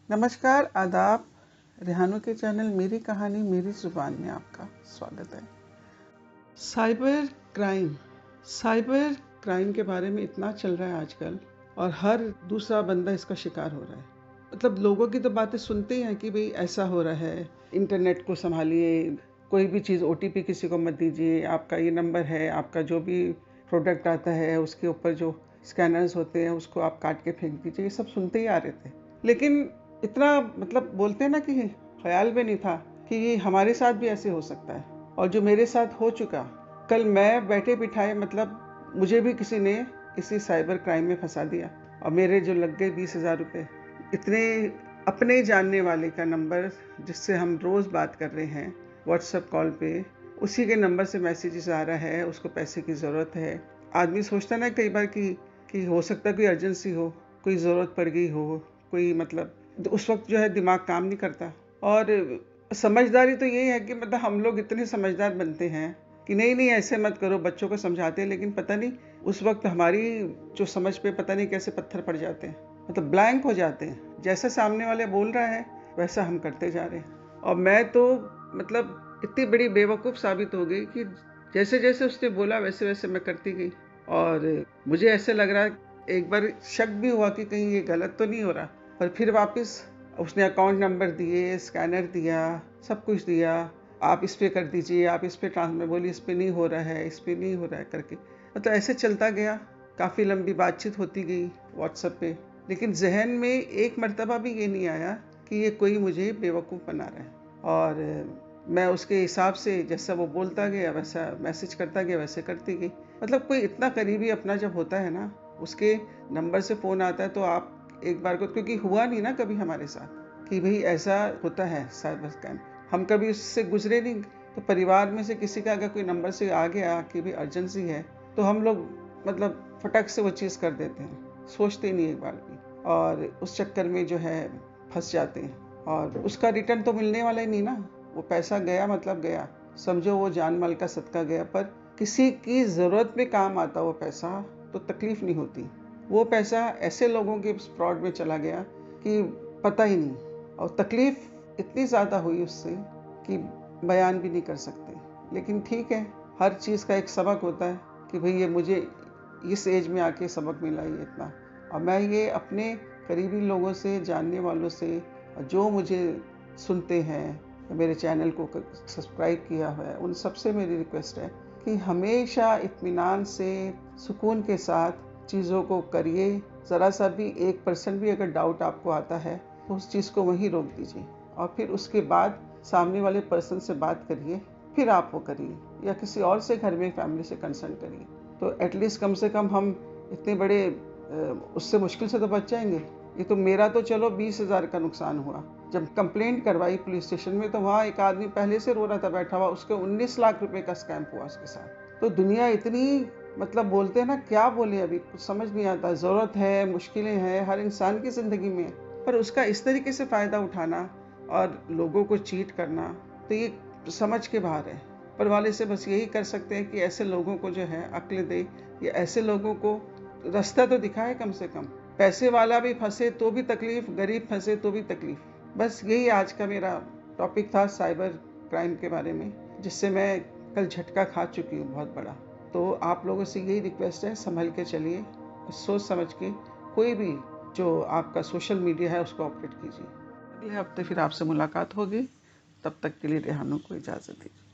नमस्कार, आदाब। रेहानू के चैनल मेरी कहानी मेरी ज़ुबान में आपका स्वागत है। साइबर क्राइम के बारे में इतना चल रहा है आजकल और हर दूसरा बंदा इसका शिकार हो रहा है। मतलब लोगों की तो बातें सुनते ही हैं कि भाई ऐसा हो रहा है, इंटरनेट को संभालिए, कोई भी चीज़ OTP किसी को मत दीजिए, आपका ये नंबर है, आपका जो भी प्रोडक्ट आता है उसके ऊपर जो स्कैनर्स होते हैं उसको आप काट के फेंक दीजिए। ये सब सुनते ही आ रहे थे, लेकिन इतना मतलब बोलते हैं ना कि ख्याल में नहीं था कि ये हमारे साथ भी ऐसे हो सकता है। और जो मेरे साथ हो चुका, कल मैं बैठे बिठाए मतलब मुझे भी किसी ने इसी साइबर क्राइम में फंसा दिया और मेरे जो लग गए 20,000 रुपये। इतने अपने जानने वाले का नंबर जिससे हम रोज़ बात कर रहे हैं व्हाट्सएप कॉल पे, उसी के नंबर से मैसेजेस आ रहा है, उसको पैसे की ज़रूरत है। आदमी सोचता ना कई बार कि हो सकता है कोई अर्जेंसी हो, कोई ज़रूरत पड़ गई हो, कोई मतलब तो उस वक्त जो है दिमाग काम नहीं करता। और समझदारी तो यही है कि मतलब हम लोग इतने समझदार बनते हैं कि नहीं ऐसे मत करो, बच्चों को समझाते हैं, लेकिन पता नहीं उस वक्त हमारी जो समझ पे पता नहीं कैसे पत्थर पड़ जाते हैं, मतलब ब्लैंक हो जाते हैं। जैसा सामने वाले बोल रहा है वैसा हम करते जा रहे हैं। और मैं तो मतलब इतनी बड़ी बेवकूफ़ साबित हो गई कि जैसे जैसे उसने बोला वैसे वैसे मैं करती गई। और मुझे ऐसे लग रहा है, एक बार शक भी हुआ कि कहीं ये गलत तो नहीं हो रहा, पर फिर वापस उसने अकाउंट नंबर दिए, स्कैनर दिया, सब कुछ दिया, आप इस पे कर दीजिए, आप इस पे ट्रांसफर, बोली इस पे नहीं हो रहा है, इस पे नहीं हो रहा है करके। मतलब ऐसे चलता गया, काफ़ी लंबी बातचीत होती गई व्हाट्सएप पे, लेकिन जहन में एक मर्तबा भी ये नहीं आया कि ये कोई मुझे बेवकूफ़ बना रहा है। और मैं उसके हिसाब से जैसा वो बोलता गया वैसा मैसेज करता गया, वैसे करती गई। मतलब कोई इतना करीबी अपना जब होता है ना, उसके नंबर से फ़ोन आता है तो आप एक बार को, क्योंकि हुआ नहीं ना कभी हमारे साथ कि भाई ऐसा होता है साइबर स्कैम, हम कभी उससे गुजरे नहीं। तो परिवार में से किसी का अगर कोई नंबर से आ गया कि भाई अर्जेंसी है, तो हम लोग मतलब फटक से वो चीज़ कर देते हैं, सोचते नहीं एक बार भी, और उस चक्कर में जो है फंस जाते हैं। और उसका रिटर्न तो मिलने वाला ही नहीं ना, वो पैसा गया मतलब गया, समझो वो जान माल का सदका गया। पर किसी की ज़रूरत में काम आता वो पैसा तो तकलीफ़ नहीं होती। वो पैसा ऐसे लोगों के फ्रॉड में चला गया कि पता ही नहीं, और तकलीफ़ इतनी ज़्यादा हुई उससे कि बयान भी नहीं कर सकते। लेकिन ठीक है, हर चीज़ का एक सबक होता है कि भाई ये मुझे इस एज में आके सबक मिला ये इतना। और मैं ये अपने करीबी लोगों से, जानने वालों से, जो मुझे सुनते हैं, मेरे चैनल को सब्सक्राइब किया है, उन सबसे मेरी रिक्वेस्ट है कि हमेशा इत्मीनान से, सुकून के साथ चीज़ों को करिए। ज़रा सा भी 1% भी अगर डाउट आपको आता है तो उस चीज़ को वहीं रोक दीजिए, और फिर उसके बाद सामने वाले पर्सन से बात करिए, फिर आप वो करिए, या किसी और से घर में फैमिली से कंसल्ट करिए। तो एटलीस्ट कम से कम हम इतने बड़े उससे मुश्किल से तो बच जाएंगे। ये तो मेरा तो चलो 20,000 का नुकसान हुआ। जब कंप्लेंट करवाई पुलिस स्टेशन में तो वहाँ एक आदमी पहले से रो रहा था बैठा हुआ, उसके 19 लाख रुपए का स्कैम हुआ उसके साथ। तो दुनिया इतनी, मतलब बोलते हैं ना, क्या बोले, अभी कुछ समझ नहीं आता। ज़रूरत है, मुश्किलें हैं हर इंसान की ज़िंदगी में, पर उसका इस तरीके से फ़ायदा उठाना और लोगों को चीट करना, तो ये समझ के बाहर है। पर वाले से बस यही कर सकते हैं कि ऐसे लोगों को जो है अक्ल दे, या ऐसे लोगों को रास्ता तो दिखाए कम से कम। पैसे वाला भी फंसे तो भी तकलीफ़, गरीब फंसे तो भी तकलीफ़। बस यही आज का मेरा टॉपिक था साइबर क्राइम के बारे में, जिससे मैं कल झटका खा चुकी हूँ बहुत बड़ा। तो आप लोगों से यही रिक्वेस्ट है, संभल के चलिए, सोच समझ के कोई भी जो आपका सोशल मीडिया है उसको ऑपरेट कीजिए। अगले हफ्ते फिर आपसे मुलाकात होगी, तब तक के लिए रेहानू को इजाज़त दीजिए।